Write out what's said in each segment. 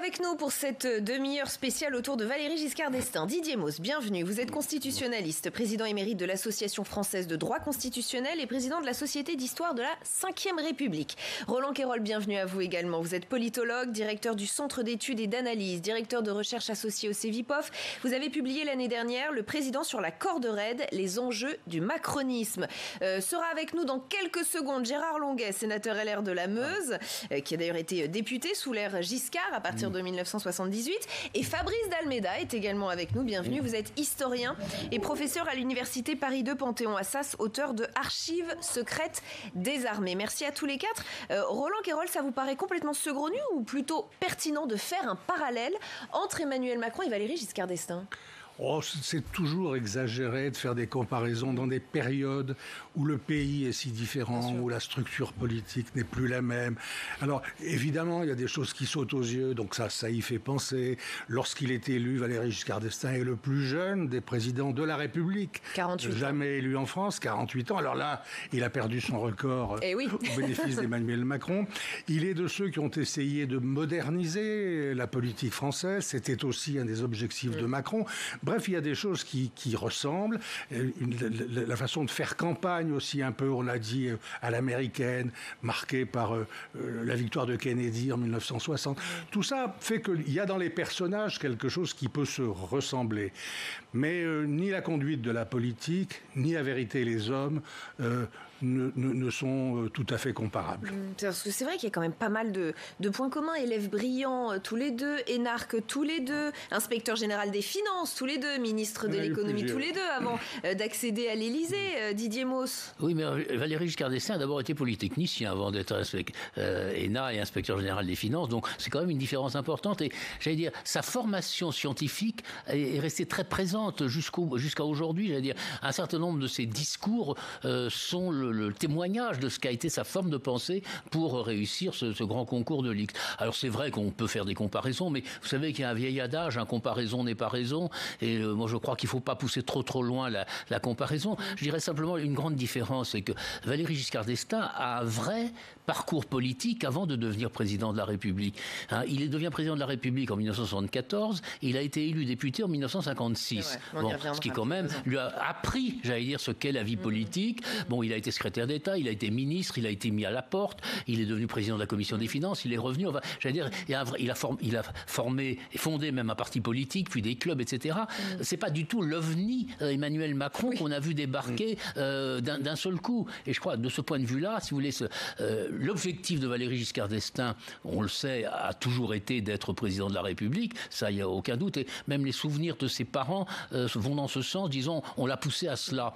avec nous pour cette demi-heure spéciale autour de Valéry Giscard d'Estaing. Didier Mauss, bienvenue. Vous êtes constitutionnaliste, président émérite de l'Association française de droit constitutionnel et président de la Société d'histoire de la Ve République. Roland Quérol, bienvenue à vous également. Vous êtes politologue, directeur du Centre d'études et d'analyse, directeur de recherche associé au CEVIPOF. Vous avez publié l'année dernière Le président sur la corde raide, les enjeux du macronisme. Sera avec nous dans quelques secondes Gérard Longuet, sénateur LR de la Meuse, qui a d'ailleurs été député sous l'ère Giscard à partir de 1978. Et Fabrice Dalméda est également avec nous. Bienvenue. Vous êtes historien et professeur à l'université Paris 2 Panthéon-Assas, auteur de Archives secrètes des armées. Merci à tous les quatre. Roland Quérol, ça vous paraît complètement saugrenu ou plutôt pertinent de faire un parallèle entre Emmanuel Macron et Valéry Giscard d'Estaing ? Oh, c'est toujours exagéré de faire des comparaisons dans des périodes où le pays est si différent, où la structure politique n'est plus la même. Alors, évidemment, il y a des choses qui sautent aux yeux, donc ça y fait penser. Lorsqu'il est élu, Valéry Giscard d'Estaing est le plus jeune des présidents de la République. 48 ans. Jamais élu en France, 48 ans. Alors là, il a perdu son record au bénéfice d'Emmanuel Macron. Il est de ceux qui ont essayé de moderniser la politique française. C'était aussi un des objectifs de Macron. Bref, il y a des choses qui ressemblent. La façon de faire campagne aussi un peu, on l'a dit, à l'américaine, marquée par la victoire de Kennedy en 1960. Tout ça fait qu'il y a dans les personnages quelque chose qui peut se ressembler. Mais ni la conduite de la politique, ni la vérité et les hommes ne sont tout à fait comparables. Parce que c'est vrai qu'il y a quand même pas mal de points communs. Élèves brillants tous les deux, énarques tous les deux, inspecteur général des finances tous les deux, ministre de l'économie tous les deux, avant d'accéder à l'Élysée. Didier Mauss. Oui, mais Valéry Giscard d'Estaing a d'abord été polytechnicien avant d'être ENA et inspecteur général des finances. Donc c'est quand même une différence importante. Et j'allais dire, sa formation scientifique est restée très présente jusqu'à aujourd'hui. J'allais dire, un certain nombre de ses discours sont le témoignage de ce qu'a été sa forme de pensée pour réussir ce grand concours de l'X. Alors c'est vrai qu'on peut faire des comparaisons, mais vous savez qu'il y a un vieil adage, comparaison n'est pas raison, et moi je crois qu'il ne faut pas pousser trop loin la comparaison. Je dirais simplement une grande différence, c'est que Valéry Giscard d'Estaing a un vrai parcours politique avant de devenir président de la République. Il devient président de la République en 1974, et il a été élu député en 1956. Ce qui quand même lui a appris, j'allais dire, ce qu'est la vie politique. Bon, il a été secrétaire d'État, il a été ministre, il a été mis à la porte, il est devenu président de la Commission des Finances, il est revenu, j'allais dire, il a formé et fondé même un parti politique, puis des clubs, etc. C'est pas du tout l'ovni Emmanuel Macron qu'on a vu débarquer d'un seul coup. Et je crois, de ce point de vue-là, si vous voulez, l'objectif de Valéry Giscard d'Estaing, on le sait, a toujours été d'être président de la République, ça, il n'y a aucun doute, et même les souvenirs de ses parents vont dans ce sens, disons, on l'a poussé à cela.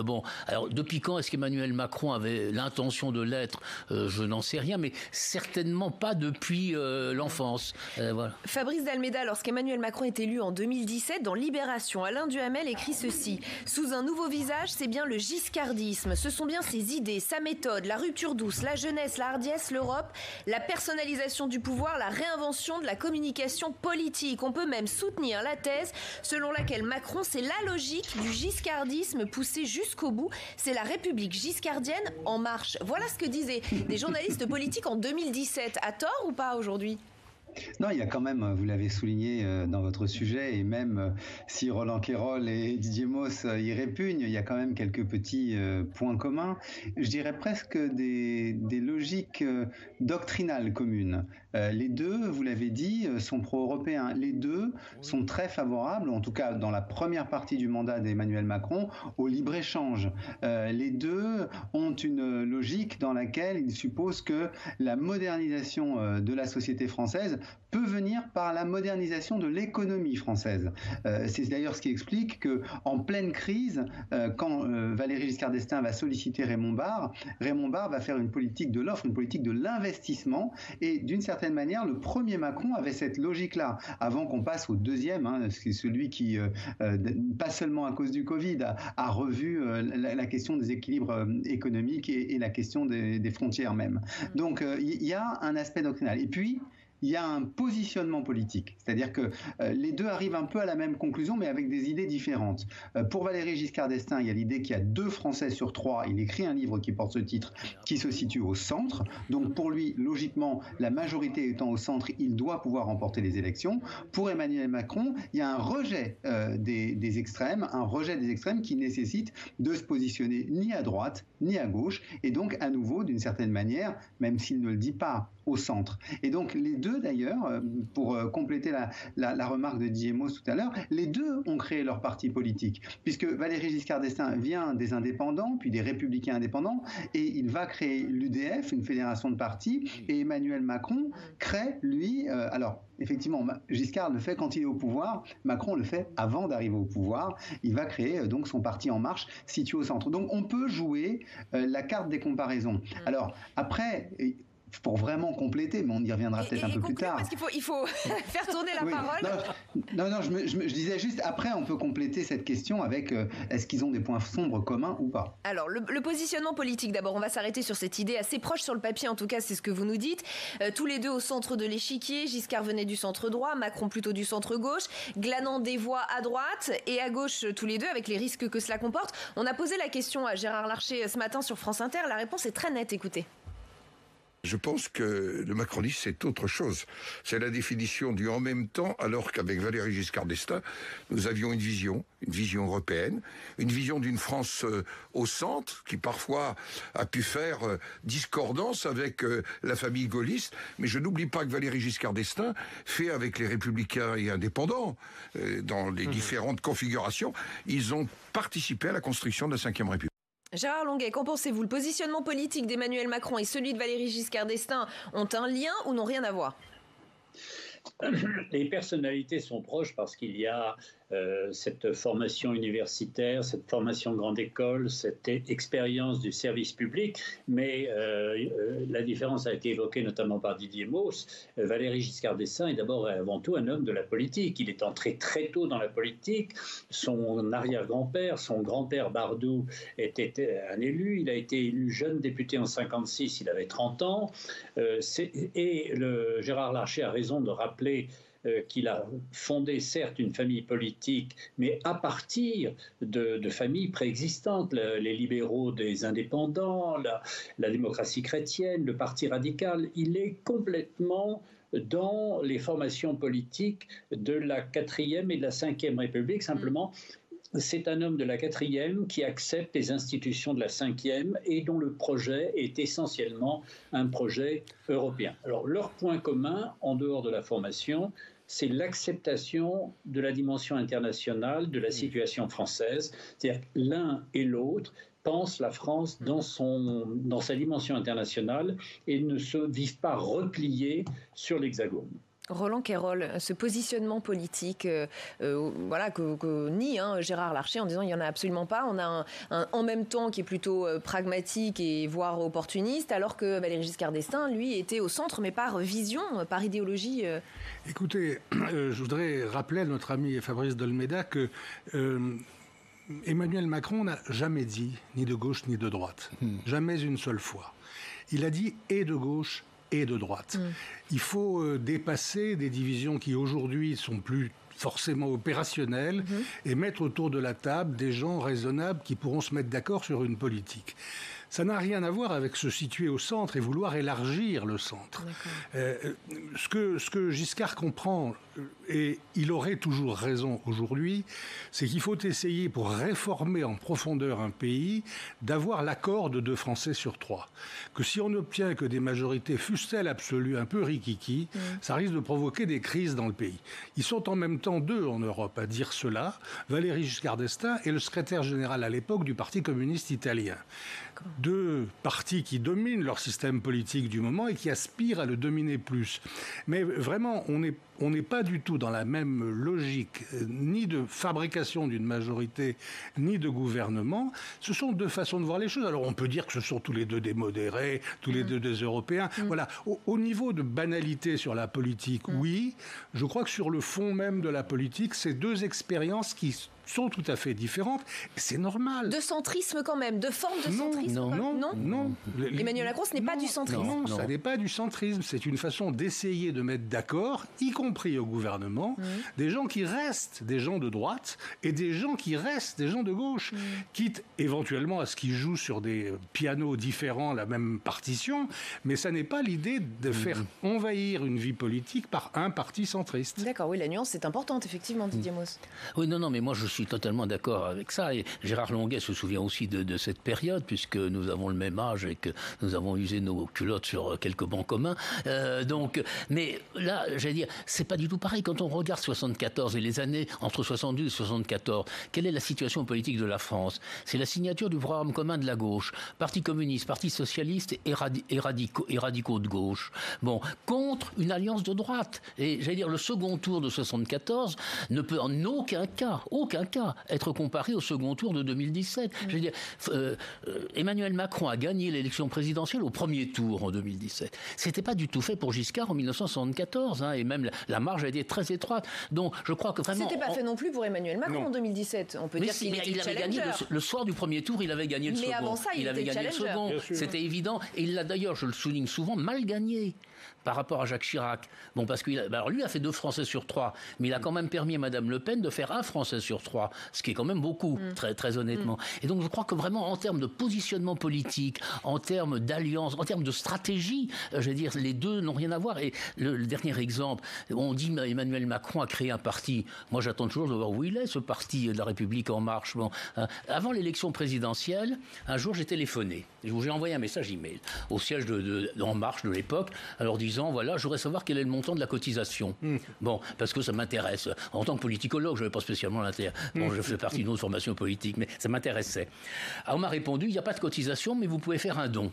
Bon, alors, depuis quand est-ce qu'Emmanuel Macron avait l'intention de l'être, je n'en sais rien, mais certainement pas depuis l'enfance. Voilà. Fabrice Dalméda, lorsqu'Emmanuel Macron est élu en 2017, dans Libération, Alain Duhamel écrit ceci. Sous un nouveau visage, c'est bien le giscardisme. Ce sont bien ses idées, sa méthode, la rupture douce, la jeunesse, la hardiesse, l'Europe, la personnalisation du pouvoir, la réinvention de la communication politique. On peut même soutenir la thèse selon laquelle Macron, c'est la logique du giscardisme poussé jusqu'au bout. C'est la République giscardienne en marche. Voilà ce que disaient des journalistes politiques en 2017. À tort ou pas aujourd'hui ? Non, il y a quand même, vous l'avez souligné dans votre sujet, et même si Roland Quérol et Didier Mauss y répugnent, il y a quand même quelques petits points communs. Je dirais presque des logiques doctrinales communes. Les deux, vous l'avez dit, sont pro-européens. Les deux sont très favorables, en tout cas dans la première partie du mandat d'Emmanuel Macron, au libre-échange. Les deux ont une logique dans laquelle ils supposent que la modernisation de la société française peut venir par la modernisation de l'économie française. C'est d'ailleurs ce qui explique qu'en pleine crise, quand Valéry Giscard d'Estaing va solliciter Raymond Barre va faire une politique de l'offre, une politique de l'investissement, et d'une certaine manière, le premier Macron avait cette logique-là, avant qu'on passe au deuxième, c'est celui qui, pas seulement à cause du Covid, a revu la question des équilibres économiques et la question des frontières même. Donc il y a un aspect doctrinal. Et puis, il y a un positionnement politique. C'est-à-dire que les deux arrivent un peu à la même conclusion, mais avec des idées différentes. Pour Valéry Giscard d'Estaing, il y a l'idée qu'il y a 2 Français sur 3. Il écrit un livre qui porte ce titre, qui se situe au centre. Donc pour lui, logiquement, la majorité étant au centre, il doit pouvoir remporter les élections. Pour Emmanuel Macron, il y a un rejet des extrêmes, qui nécessite de se positionner ni à droite, ni à gauche, et donc à nouveau, d'une certaine manière, même s'il ne le dit pas, au centre. Et donc les deux d'ailleurs, pour compléter la remarque de Didier Mauss tout à l'heure, les deux ont créé leur parti politique, puisque Valéry Giscard d'Estaing vient des indépendants, puis des républicains indépendants, et il va créer l'UDF, une fédération de partis, et Emmanuel Macron crée, lui, alors effectivement, Giscard le fait quand il est au pouvoir, Macron le fait avant d'arriver au pouvoir, il va créer donc son parti En Marche situé au centre. Donc on peut jouer la carte des comparaisons. Alors après, pour vraiment compléter, mais on y reviendra peut-être un peu plus tard. Parce qu'il faut faire tourner la parole. Non, je disais juste, après on peut compléter cette question avec est-ce qu'ils ont des points sombres communs ou pas. Alors, le positionnement politique, d'abord, on va s'arrêter sur cette idée assez proche sur le papier, en tout cas, c'est ce que vous nous dites. Tous les deux au centre de l'échiquier, Giscard venait du centre droit, Macron plutôt du centre gauche, glanant des voix à droite et à gauche tous les deux, avec les risques que cela comporte. On a posé la question à Gérard Larcher ce matin sur France Inter, la réponse est très nette, écoutez. Je pense que le macronisme, c'est autre chose. C'est la définition du en même temps, alors qu'avec Valéry Giscard d'Estaing, nous avions une vision européenne, une vision d'une France au centre, qui parfois a pu faire discordance avec la famille gaulliste. Mais je n'oublie pas que Valéry Giscard d'Estaing fait avec les Républicains et indépendants, dans les différentes configurations, ils ont participé à la construction de la Ve République. Gérard Longuet, qu'en pensez-vous? Le positionnement politique d'Emmanuel Macron et celui de Valéry Giscard d'Estaing ont un lien ou n'ont rien à voir? Les personnalités sont proches parce qu'il y a cette formation universitaire, cette formation grande école, cette expérience du service public, mais la différence a été évoquée notamment par Didier Mauss. Valéry Giscard d'Estaing est d'abord et avant tout un homme de la politique. Il est entré très tôt dans la politique. Son arrière-grand-père, son grand-père Bardou, était un élu. Il a été élu jeune député en 1956, il avait 30 ans. Gérard Larcher a raison de rappeler qu'il a fondé certes une famille politique, mais à partir de familles préexistantes, les libéraux des indépendants, la démocratie chrétienne, le parti radical. Il est complètement dans les formations politiques de la 4e et de la 5e République. Simplement, c'est un homme de la 4e qui accepte les institutions de la 5e et dont le projet est essentiellement un projet européen. Alors, leur point commun, en dehors de la formation, c'est l'acceptation de la dimension internationale de la situation française. C'est-à-dire que l'un et l'autre pensent la France dans sa dimension internationale et ne se vivent pas repliés sur l'Hexagone. Roland Quérol, ce positionnement politique que nie Gérard Larcher en disant il n'y en a absolument pas. On a un en même temps qui est plutôt pragmatique et voire opportuniste, alors que Valéry Giscard d'Estaing, lui, était au centre, mais par vision, par idéologie. Écoutez, je voudrais rappeler à notre ami Fabrice Dolmeda que Emmanuel Macron n'a jamais dit ni de gauche ni de droite. Jamais une seule fois. Il a dit et de gauche et de droite. Il faut dépasser des divisions qui aujourd'hui sont plus forcément opérationnelles et mettre autour de la table des gens raisonnables qui pourront se mettre d'accord sur une politique. Ça n'a rien à voir avec se situer au centre et vouloir élargir le centre. Ce que Giscard comprend, et il aurait toujours raison aujourd'hui, c'est qu'il faut essayer, pour réformer en profondeur un pays, d'avoir l'accord de 2 Français sur 3. Que si on n'obtient que des majorités, fussent-elles absolues, un peu rikiki, ça risque de provoquer des crises dans le pays. Ils sont en même temps 2 en Europe à dire cela, Valéry Giscard d'Estaing et le secrétaire général à l'époque du Parti communiste italien. 2 partis qui dominent leur système politique du moment et qui aspirent à le dominer plus. Mais vraiment, on n'est pas du tout dans la même logique, ni de fabrication d'une majorité, ni de gouvernement. Ce sont 2 façons de voir les choses. Alors on peut dire que ce sont tous les 2 des modérés, tous les 2 des Européens. Voilà. Au niveau de banalité sur la politique, oui. Je crois que sur le fond même de la politique, c'est 2 expériences qui sont tout à fait différentes. C'est normal. De centrisme quand même, de forme de centrisme. Non. Emmanuel Macron, ce n'est pas du centrisme. Non, ça n'est pas du centrisme. C'est une façon d'essayer de mettre d'accord, y compris au gouvernement, des gens qui restent des gens de droite et des gens qui restent des gens de gauche, quitte éventuellement à ce qu'ils jouent sur des pianos différents la même partition, mais ça n'est pas l'idée de faire envahir une vie politique par un parti centriste. D'accord, oui, la nuance est importante, effectivement, Didier Mauss. Oui, non, mais moi je suis totalement d'accord avec ça. Et Gérard Longuet se souvient aussi de cette période, puisque nous avons le même âge et que nous avons usé nos culottes sur quelques bancs communs. Mais là, j'allais dire, c'est pas du tout pareil. Quand on regarde 74 et les années entre 72 et 74, quelle est la situation politique de la France? C'est la signature du programme commun de la gauche, Parti communiste, Parti socialiste et radicaux de gauche. Bon, contre une alliance de droite. Et j'allais dire, le second tour de 74 ne peut en aucun cas être comparé au second tour de 2017. Je veux dire, Emmanuel Macron a gagné l'élection présidentielle au premier tour en 2017. C'était pas du tout fait pour Giscard en 1974, et même la marge a été très étroite. Donc, je crois que vraiment... C'était pas fait non plus pour Emmanuel Macron en 2017. On peut dire qu'il était avait gagné le soir du premier tour, il avait gagné le second. Mais avant ça, il avait gagné le second. C'était évident. Et il l'a d'ailleurs, je le souligne souvent, mal gagné par rapport à Jacques Chirac. Bon, parce que lui a fait 2 Français sur 3, mais il a quand même permis à Madame Le Pen de faire 1 Français sur 3, ce qui est quand même beaucoup, très, très honnêtement. Et donc, je crois que vraiment, en termes de positionnement politique, en termes d'alliance, en termes de stratégie, je veux dire, les deux n'ont rien à voir. Et le dernier exemple, on dit Emmanuel Macron a créé un parti. Moi, j'attends toujours de voir où il est, ce parti de la République En Marche. Bon, avant l'élection présidentielle, un jour, j'ai téléphoné. J'ai envoyé un message email au siège de En Marche de l'époque, alors disant, voilà, je voudrais savoir quel est le montant de la cotisation. Bon, parce que ça m'intéresse. En tant que politicologue, je n'avais pas spécialement l'intérêt. Bon, je fais partie d'une autre formation politique, mais ça m'intéressait. Alors, on m'a répondu, il n'y a pas de cotisation, mais vous pouvez faire un don.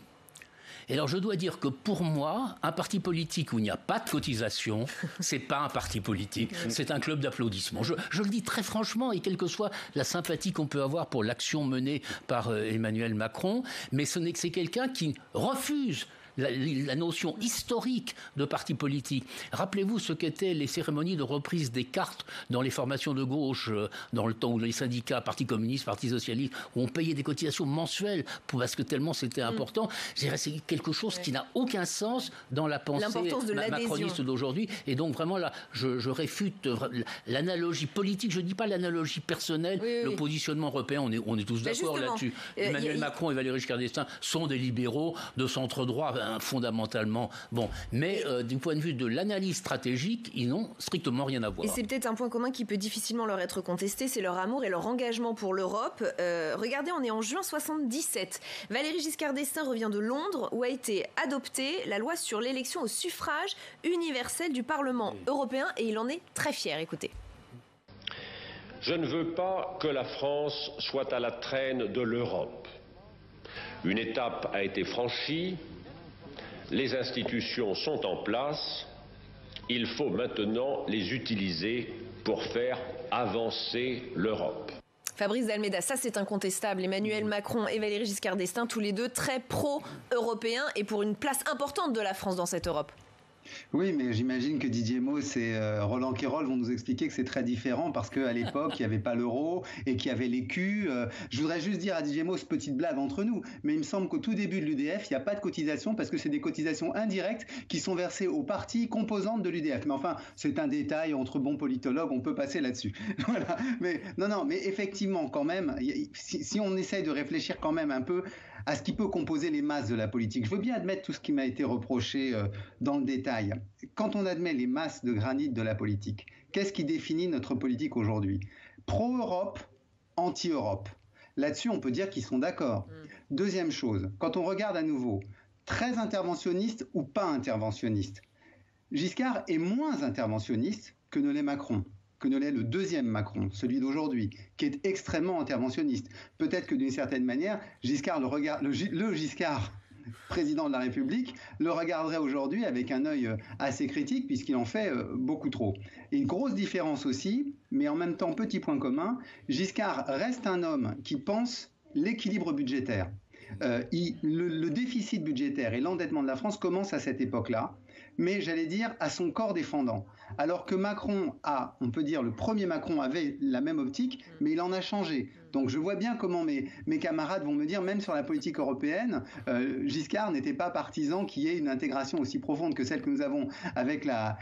Et alors, je dois dire que pour moi, un parti politique où il n'y a pas de cotisation, c'est pas un parti politique, c'est un club d'applaudissements. Je le dis très franchement, et quelle que soit la sympathie qu'on peut avoir pour l'action menée par Emmanuel Macron, mais c'est quelqu'un qui refuse la notion historique de parti politique. Rappelez-vous ce qu'étaient les cérémonies de reprise des cartes dans les formations de gauche, dans le temps où les syndicats, Parti communiste, Parti socialiste, où on payait des cotisations mensuelles parce que tellement c'était important. C'est quelque chose qui n'a aucun sens dans la pensée macroniste d'aujourd'hui. Et donc vraiment là, je réfute l'analogie politique. Je ne dis pas l'analogie personnelle. Le positionnement européen, on est tous d'accord là-dessus. Emmanuel Macron et Valéry Giscard d'Estaing sont des libéraux de centre-droit, fondamentalement. Bon, mais du point de vue de l'analyse stratégique, ils n'ont strictement rien à voir. Et c'est peut-être un point commun qui peut difficilement leur être contesté, c'est leur amour et leur engagement pour l'Europe. Regardez, on est en juin 77. Valéry Giscard d'Estaing revient de Londres, où a été adoptée la loi sur l'élection au suffrage universel du Parlement européen, et il en est très fier. Écoutez. Je ne veux pas que la France soit à la traîne de l'Europe. Une étape a été franchie. Les institutions sont en place, il faut maintenant les utiliser pour faire avancer l'Europe. Fabrice Dalméda, ça c'est incontestable. Emmanuel Macron et Valéry Giscard d'Estaing, tous les deux très pro-européens et pour une place importante de la France dans cette Europe. Oui, mais j'imagine que Didier Mauss et Roland Quérol vont nous expliquer que c'est très différent parce qu'à l'époque, il n'y avait pas l'euro et qu'il y avait l'écu. Je voudrais juste dire à Didier Mauss, petite blague entre nous, mais il me semble qu'au tout début de l'UDF, il n'y a pas de cotisation parce que c'est des cotisations indirectes qui sont versées aux parties composantes de l'UDF. Mais enfin, c'est un détail entre bons politologues, on peut passer là-dessus. Voilà. Mais non, mais effectivement, quand même, si on essaye de réfléchir quand même un peu à ce qui peut composer les masses de la politique. Je veux bien admettre tout ce qui m'a été reproché dans le détail. Quand on admet les masses de granit de la politique, qu'est-ce qui définit notre politique aujourd'hui? Pro-Europe, anti-Europe. Là-dessus, on peut dire qu'ils sont d'accord. Deuxième chose, quand on regarde à nouveau, très interventionniste ou pas interventionniste, Giscard est moins interventionniste que ne l'est Macron, que ne l'est le deuxième Macron, celui d'aujourd'hui, qui est extrêmement interventionniste. Peut-être que d'une certaine manière, Giscard le Giscard, président de la République, le regarderait aujourd'hui avec un œil assez critique, puisqu'il en fait beaucoup trop. Et une grosse différence aussi, mais en même temps petit point commun, Giscard reste un homme qui pense l'équilibre budgétaire. Le déficit budgétaire et l'endettement de la France commencent à cette époque-là, mais j'allais dire à son corps défendant. Alors que Macron on peut dire, le premier Macron avait la même optique, mais il en a changé. Donc je vois bien comment mes camarades vont me dire, même sur la politique européenne, Giscard n'était pas partisan qu'il y ait une intégration aussi profonde que celle que nous avons avec la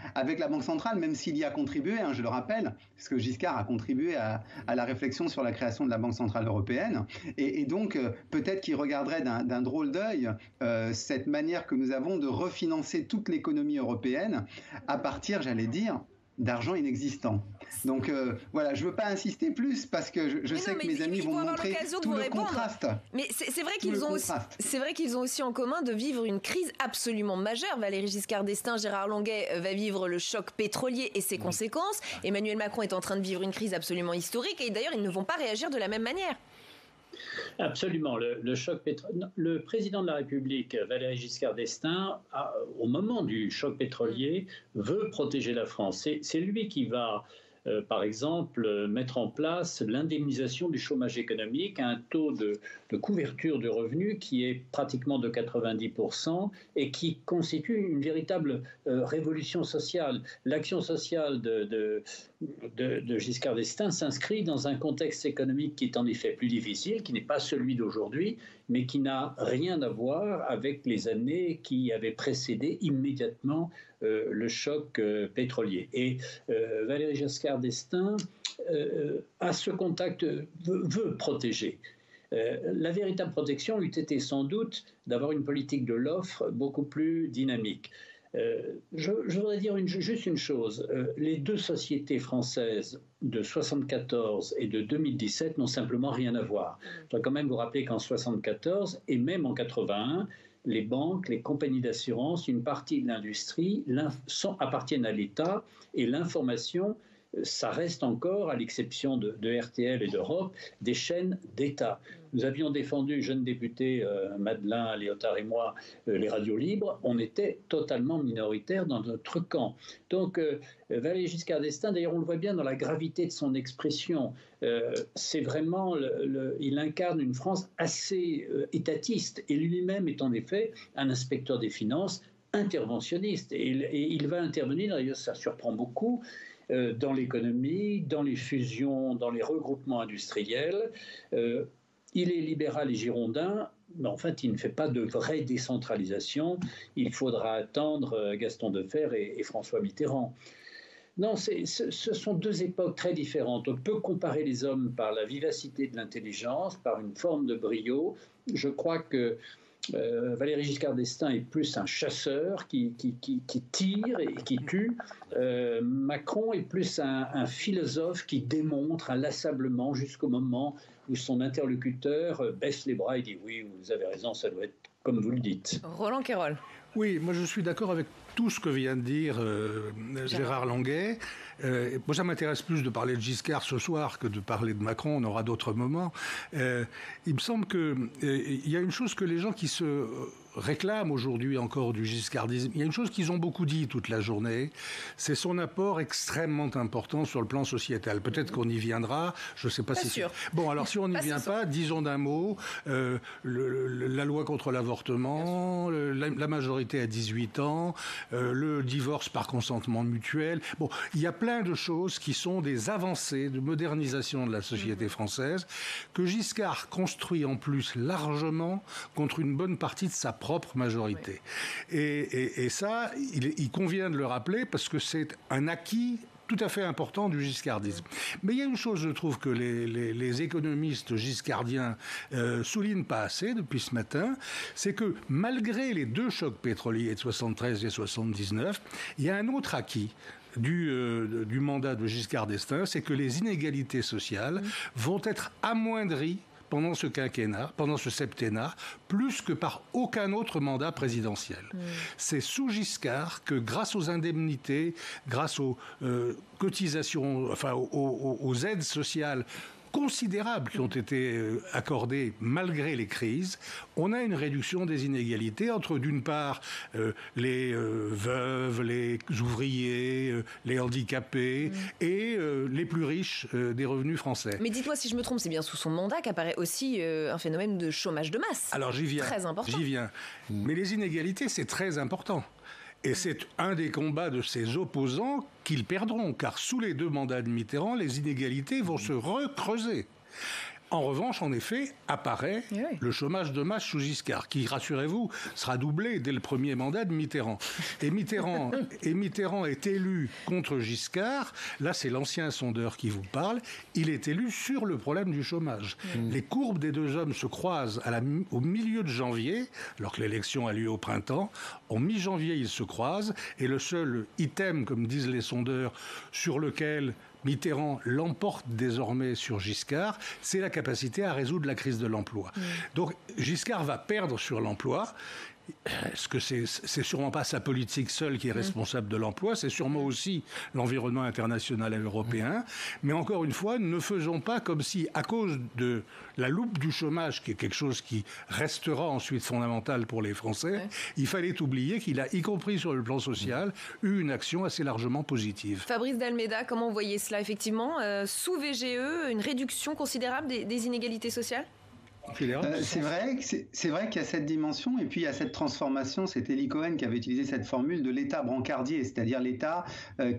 Banque centrale, même s'il y a contribué, je le rappelle, parce que Giscard a contribué à la réflexion sur la création de la Banque centrale européenne. Et donc peut-être qu'il regarderait d'un drôle d'œil cette manière que nous avons de refinancer toute l'économie européenne à partir, j'allais dire, d'argent inexistant. Donc voilà, je ne veux pas insister plus parce que je sais que mes amis vont montrer tout le contraste. Mais c'est vrai qu'ils ont aussi en commun de vivre une crise absolument majeure. Valéry Giscard d'Estaing, Gérard Longuet va vivre le choc pétrolier et ses conséquences. Emmanuel Macron est en train de vivre une crise absolument historique et d'ailleurs ils ne vont pas réagir de la même manière. Absolument. Le président de la République, Valéry Giscard d'Estaing, au moment du choc pétrolier, veut protéger la France. C'est lui qui va, par exemple, mettre en place l'indemnisation du chômage économique à un taux de couverture du revenu qui est pratiquement de 90% et qui constitue une véritable révolution sociale. L'action sociale de Giscard d'Estaing s'inscrit dans un contexte économique qui est en effet plus difficile, qui n'est pas celui d'aujourd'hui, mais qui n'a rien à voir avec les années qui avaient précédé immédiatement le choc pétrolier. Et Valéry Giscard d'Estaing, à ce contact, veut protéger. La véritable protection eût été sans doute d'avoir une politique de l'offre beaucoup plus dynamique. Je voudrais dire juste une chose. Les deux sociétés françaises de 1974 et de 2017 n'ont simplement rien à voir. Je dois quand même vous rappeler qu'en 1974 et même en 1981, les banques, les compagnies d'assurance, une partie de l'industrie appartiennent à l'État et l'information, ça reste encore, à l'exception de RTL et d'Europe, des chaînes d'État. Nous avions défendu, jeunes députés, Madeleine, Léotard et moi, les radios libres. On était totalement minoritaires dans notre camp. Donc, Valéry Giscard d'Estaing, d'ailleurs, on le voit bien dans la gravité de son expression. C'est vraiment, il incarne une France assez étatiste. Et lui-même est en effet un inspecteur des finances interventionniste. Et il va intervenir, d'ailleurs, ça surprend beaucoup, dans l'économie, dans les fusions, dans les regroupements industriels. Il est libéral et girondin, mais en fait, il ne fait pas de vraie décentralisation. Il faudra attendre Gaston Defferre et François Mitterrand. Non, ce sont deux époques très différentes. On peut comparer les hommes par la vivacité de l'intelligence, par une forme de brio. Je crois que Valéry Giscard d'Estaing est plus un chasseur qui tire et qui tue. Macron est plus un philosophe qui démontre inlassablement jusqu'au moment où son interlocuteur baisse les bras et dit « Oui, vous avez raison, ça doit être comme vous le dites ». Roland Quérol. Oui, moi je suis d'accord avec tout ce que vient de dire Gérard Longuet. Moi, ça m'intéresse plus de parler de Giscard ce soir que de parler de Macron. On aura d'autres moments. Il me semble qu'il y a une chose que les gens qui se réclament aujourd'hui encore du giscardisme, il y a une chose qu'ils ont beaucoup dit toute la journée, c'est son apport extrêmement important sur le plan sociétal. Peut-être qu'on y viendra, je ne sais pas si... Sûr. Bon, alors si on n'y vient pas, disons d'un mot, la loi contre l'avortement, la majorité à 18 ans, le divorce par consentement mutuel. Bon, il y a plein de choses qui sont des avancées de modernisation de la société française que Giscard construit en plus largement contre une bonne partie de sa propre majorité. Oui. Et ça, il convient de le rappeler parce que c'est un acquis tout à fait important du giscardisme. Mais il y a une chose, je trouve, que les économistes giscardiens soulignent pas assez depuis ce matin, c'est que malgré les deux chocs pétroliers de 73 et 79, il y a un autre acquis du mandat de Giscard d'Estaing, c'est que les inégalités sociales vont être amoindries pendant ce quinquennat, pendant ce septennat, plus que par aucun autre mandat présidentiel. C'est sous Giscard que, grâce aux indemnités, grâce aux cotisations, enfin aux aides sociales considérables qui ont été accordées malgré les crises, on a une réduction des inégalités entre, d'une part, les veuves, les ouvriers, les handicapés et les plus riches des revenus français. Mais dites-moi si je me trompe, c'est bien sous son mandat qu'apparaît aussi un phénomène de chômage de masse. Alors j'y viens. Très important. J'y viens. Mais les inégalités, c'est très important. Et c'est un des combats de ses opposants qu'ils perdront, car sous les 2 mandats de Mitterrand, les inégalités vont se recreuser. En revanche, en effet, apparaît le chômage de masse sous Giscard, qui, rassurez-vous, sera doublé dès le premier mandat de Mitterrand. Et Mitterrand est élu contre Giscard. Là, c'est l'ancien sondeur qui vous parle. Il est élu sur le problème du chômage. Les courbes des 2 hommes se croisent au milieu de janvier, alors que l'élection a lieu au printemps. En mi-janvier, ils se croisent. Et le seul item, comme disent les sondeurs, sur lequel Mitterrand l'emporte désormais sur Giscard, c'est la capacité à résoudre la crise de l'emploi. Donc Giscard va perdre sur l'emploi. Est-ce que c'est sûrement pas sa politique seule qui est responsable de l'emploi, c'est sûrement aussi l'environnement international et européen. Mais encore une fois, ne faisons pas comme si, à cause de la loupe du chômage, qui est quelque chose qui restera ensuite fondamental pour les Français, il fallait oublier qu'il a, y compris sur le plan social, eu une action assez largement positive. Fabrice d'Almeida, comment vous voyez cela effectivement sous VGE, une réduction considérable des inégalités sociales ? C'est vrai qu'il y a cette dimension, et puis il y a cette transformation. C'est Elie Cohen qui avait utilisé cette formule de l'État brancardier, c'est-à-dire l'État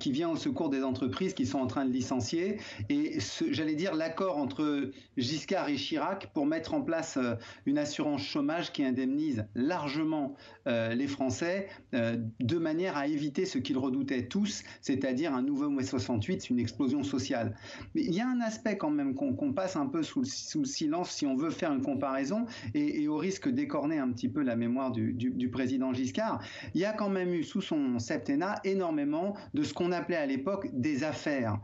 qui vient au secours des entreprises qui sont en train de licencier. Et j'allais dire l'accord entre Giscard et Chirac pour mettre en place une assurance chômage qui indemnise largement les Français de manière à éviter ce qu'ils redoutaient tous, c'est-à-dire un nouveau mai 68, une explosion sociale. Mais il y a un aspect quand même qu'on passe un peu sous le silence si on veut faire une comparaison, et au risque d'écorner un petit peu la mémoire du président Giscard. Il y a quand même eu sous son septennat énormément de ce qu'on appelait à l'époque des affaires.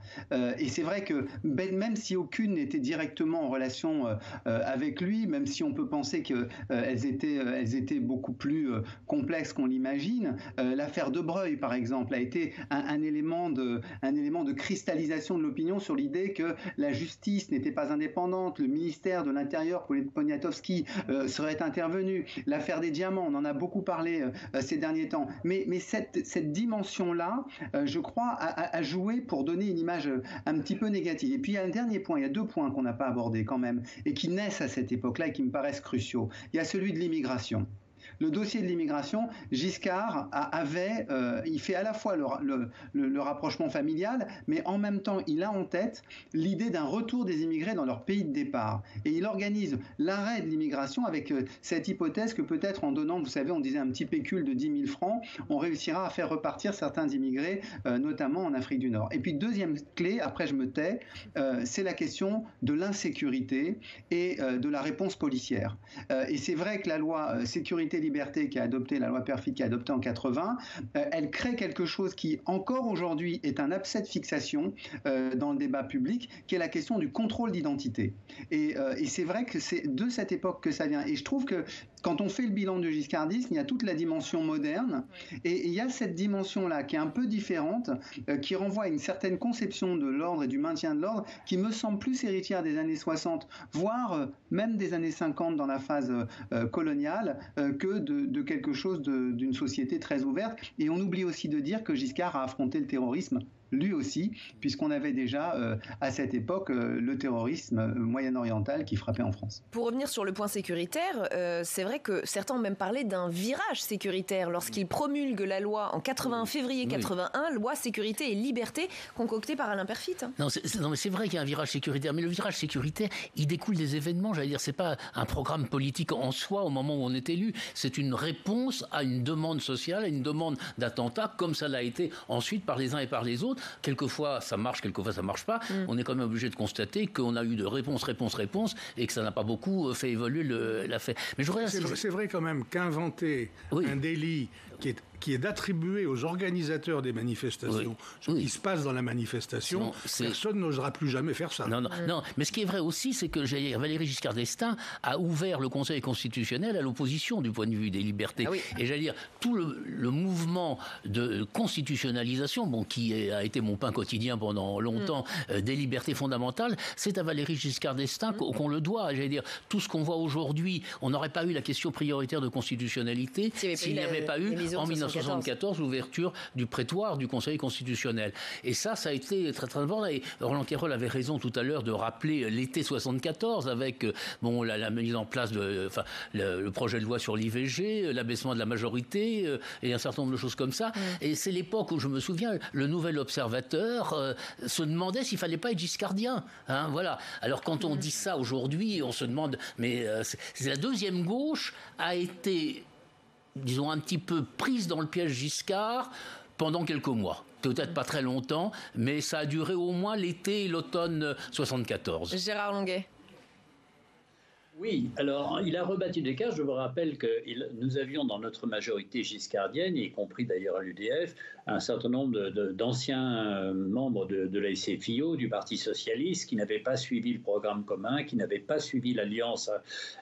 Et c'est vrai que même si aucune n'était directement en relation avec lui, même si on peut penser qu'elles étaient beaucoup plus complexes qu'on l'imagine, l'affaire de Breuil par exemple a été un élément de cristallisation de l'opinion sur l'idée que la justice n'était pas indépendante, le ministère de l'Intérieur, Poniatowski, serait intervenu. L'affaire des diamants, on en a beaucoup parlé ces derniers temps. Mais cette dimension-là, je crois, a joué pour donner une image un petit peu négative. Et puis il y a un dernier point, il y a 2 points qu'on n'a pas abordés quand même, et qui naissent à cette époque-là et qui me paraissent cruciaux. Il y a celui de l'immigration. Le dossier de l'immigration, Giscard il fait à la fois le rapprochement familial, mais en même temps, il a en tête l'idée d'un retour des immigrés dans leur pays de départ. Et il organise l'arrêt de l'immigration avec cette hypothèse que peut-être en donnant, vous savez, on disait un petit pécule de 10 000 francs, on réussira à faire repartir certains immigrés, notamment en Afrique du Nord. Et puis deuxième clé, après je me tais, c'est la question de l'insécurité et de la réponse policière. Et c'est vrai que la loi sécurité-liberté qui a adopté, la loi Perfit qui a adopté en 80, elle crée quelque chose qui encore aujourd'hui est un abcès de fixation dans le débat public, qui est la question du contrôle d'identité. Et c'est vrai que c'est de cette époque que ça vient. Et je trouve que quand on fait le bilan du giscardisme, il y a toute la dimension moderne, et il y a cette dimension-là qui est un peu différente, qui renvoie à une certaine conception de l'ordre et du maintien de l'ordre, qui me semble plus héritière des années 60, voire même des années 50 dans la phase coloniale, que de quelque chose d'une société très ouverte. Et on oublie aussi de dire que Giscard a affronté le terrorisme lui aussi, puisqu'on avait déjà à cette époque le terrorisme moyen-oriental qui frappait en France. Pour revenir sur le point sécuritaire, c'est vrai que certains ont même parlé d'un virage sécuritaire lorsqu'il promulgue la loi en février 81, loi sécurité et liberté concoctée par Alain Perfit. Non, mais c'est vrai qu'il y a un virage sécuritaire, mais le virage sécuritaire, il découle des événements, j'allais dire, c'est pas un programme politique en soi au moment où on est élu, c'est une réponse à une demande sociale, à une demande d'attentat, comme ça l'a été ensuite par les uns et par les autres. Quelquefois ça marche, quelquefois ça marche pas. On est quand même obligé de constater qu'on a eu de réponse, et que ça n'a pas beaucoup fait évoluer l'affaire. Mais c'est vrai quand même qu'inventer un délit qui est d'attribuer aux organisateurs des manifestations ce qui se passe dans la manifestation, personne n'osera plus jamais faire ça. Non, mais ce qui est vrai aussi, c'est que Valéry Giscard d'Estaing a ouvert le Conseil constitutionnel à l'opposition du point de vue des libertés. Et j'allais dire, tout le mouvement de constitutionnalisation, qui a été mon pain quotidien pendant longtemps, des libertés fondamentales, c'est à Valéry Giscard d'Estaing qu'on le doit. J'allais dire, tout ce qu'on voit aujourd'hui, on n'aurait pas eu la question prioritaire de constitutionnalité s'il n'y avait pas eu en 1974, l'ouverture du prétoire du Conseil constitutionnel. Et ça a été très très important. Et Roland Quérol avait raison tout à l'heure de rappeler l'été 74 avec la mise en place le projet de loi sur l'IVG, l'abaissement de la majorité et un certain nombre de choses comme ça. Et c'est l'époque où je me souviens, le Nouvel Observateur se demandait s'il fallait pas être giscardien. Hein, voilà. Alors quand on dit ça aujourd'hui, on se demande, mais c'est la deuxième gauche a été, disons, un petit peu prise dans le piège Giscard pendant quelques mois. Peut-être pas très longtemps, mais ça a duré au moins l'été et l'automne 74. Gérard Longuet. Oui, alors il a rebattu des cartes. Je vous rappelle que nous avions dans notre majorité giscardienne, y compris d'ailleurs à l'UDF, un certain nombre d'anciens membres de la SFIO, du Parti Socialiste, qui n'avaient pas suivi le programme commun, qui n'avaient pas suivi l'alliance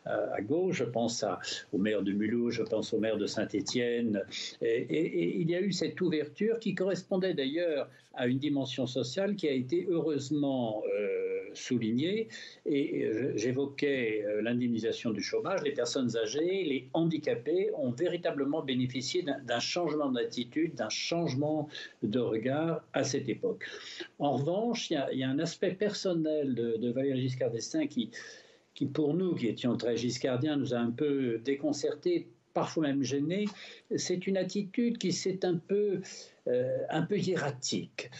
à gauche. Je pense au maire de Mulhouse, je pense au maire de Saint-Étienne. Et il y a eu cette ouverture qui correspondait d'ailleurs à une dimension sociale qui a été heureusement soulignée. Et j'évoquais l'indemnisation du chômage. Les personnes âgées, les handicapés ont véritablement bénéficié d'un changement d'attitude, d'un changement de regard à cette époque. En revanche, il y a un aspect personnel de Valéry Giscard d'Estaing qui, pour nous, qui étions très giscardiens, nous a un peu déconcertés, parfois même gênés. C'est une attitude qui s'est un peu hiératique.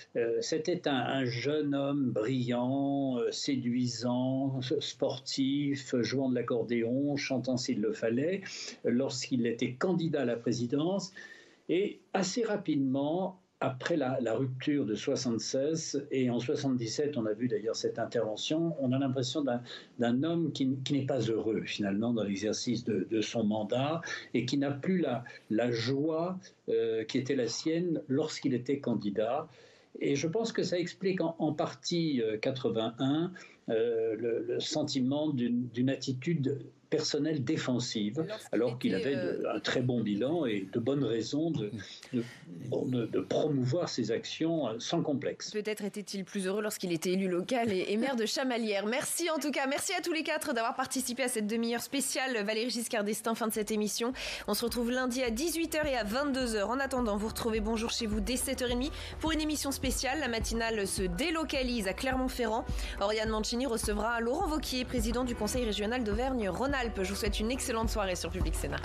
C'était un jeune homme brillant, séduisant, sportif, jouant de l'accordéon, chantant s'il le fallait, lorsqu'il était candidat à la présidence. Et assez rapidement, après la rupture de 76, et en 77, on a vu d'ailleurs cette intervention, on a l'impression d'un homme qui n'est pas heureux finalement dans l'exercice de son mandat et qui n'a plus la joie qui était la sienne lorsqu'il était candidat. Et je pense que ça explique en partie 81 le sentiment d'une attitude personnelle défensive, alors qu'il avait un très bon bilan et de bonnes raisons de promouvoir ses actions sans complexe. Peut-être était-il plus heureux lorsqu'il était élu local et maire de Chamalières. Merci en tout cas, merci à tous les quatre d'avoir participé à cette demi-heure spéciale Valéry Giscard d'Estaing, fin de cette émission. On se retrouve lundi à 18h et à 22h. En attendant, vous retrouvez Bonjour chez vous dès 7h30 pour une émission spéciale. La matinale se délocalise à Clermont-Ferrand. Oriane Mancini recevra Laurent Wauquiez, président du Conseil régional d'Auvergne-Rhône-Alpes. Je vous souhaite une excellente soirée sur Public Sénat.